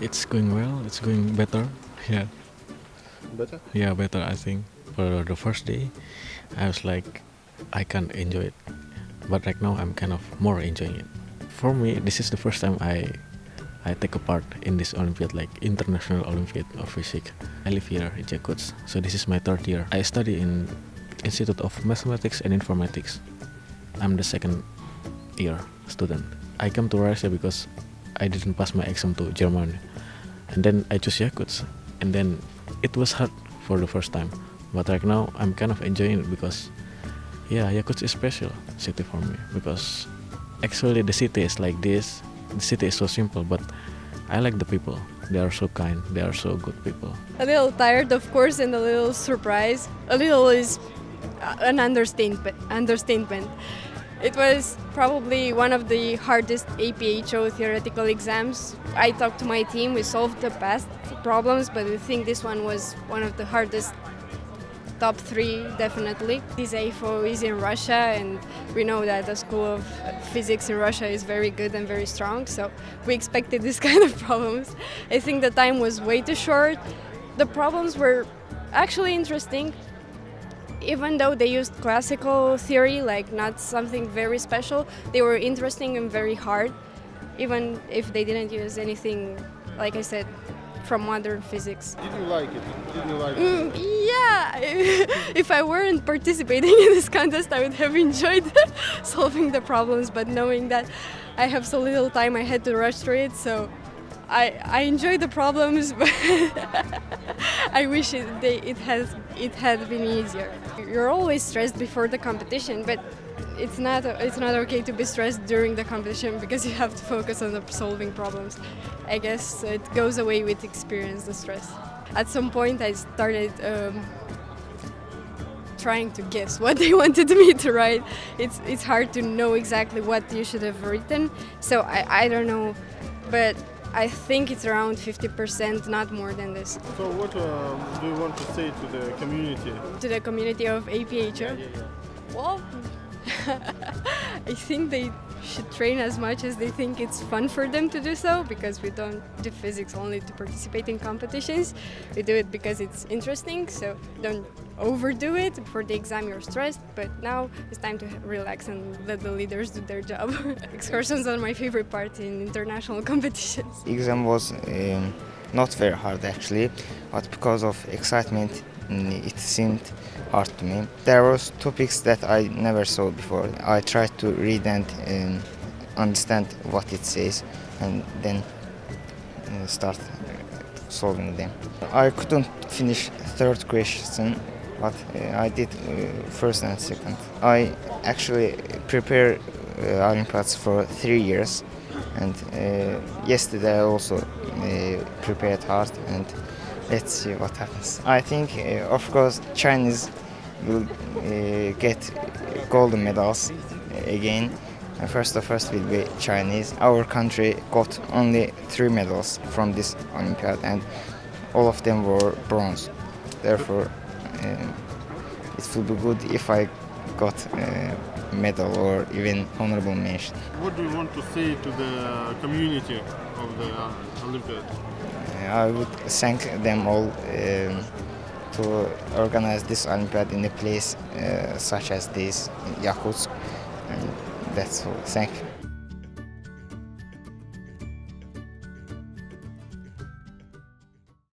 It's going well. It's going better. Yeah. Better? Yeah, better. I think for the first day, I was like, I can't enjoy it, but right now I'm kind of more enjoying it. For me, this is the first time I take a part in this Olympiad, like International Olympiad of Physics. I live here in Yakutsk, so this is my third year. I study in Institute of Mathematics and Informatics. I'm the second year student. I come to Russia because I didn't pass my exam to Germany, and then I chose Yakutsk, and then it was hard for the first time, but right now I'm kind of enjoying it because, yeah, Yakutsk is special city for me because actually the city is like this. The city is so simple, but I like the people. They are so kind. They are so good people. A little tired, of course, and a little surprised. A little is an understatement. It was probably one of the hardest APHO theoretical exams. I talked to my team, we solved the past problems, but I think this one was one of the hardest, top 3 definitely. This APHO is in Russia, and we know that the School of Physics in Russia is very good and very strong, so we expected this kind of problems. I think the time was way too short. The problems were actually interesting, even though they used classical theory, like not something very special. They were interesting and very hard, even if they didn't use anything, like I said, from modern physics. Did you like it? Did you like it? Yeah, if I weren't participating in this contest, I would have enjoyed solving the problems, but knowing that I have so little time, I had to rush through it, so I enjoy the problems, but I wish it had been easier. You're always stressed before the competition, but it's not okay to be stressed during the competition because you have to focus on the solving problems. I guess it goes away with experience, the stress. At some point I started trying to guess what they wanted me to write. It's hard to know exactly what you should have written, so I don't know, but I think it's around 50%, not more than this. So what do you want to say to the community? To the community of APHO? Well, I think they should train as much as they think it's fun for them to do so, because we don't do physics only to participate in competitions. We do it because it's interesting, so don't overdo it. For the exam you're stressed, but now it's time to relax and let the leaders do their job. Excursions are my favorite part in international competitions. Exam was not very hard actually, but because of excitement it seemed hard to me. There were topics that I never saw before. I tried to read and understand what it says, and then start solving them. I couldn't finish third question, but I did first and second. I actually prepared Olympiads for 3 years, and yesterday I also prepared hard, and let's see what happens. I think, of course, Chinese will get golden medals again. First will be Chinese. Our country got only 3 medals from this Olympiad, and all of them were bronze. Therefore, it would be good if I got a medal or even honorable mention. What do you want to say to the community of the Olympiad? I would thank them all to organize this Olympiad in a place such as this, in Yakutsk, and that's all. Thank you.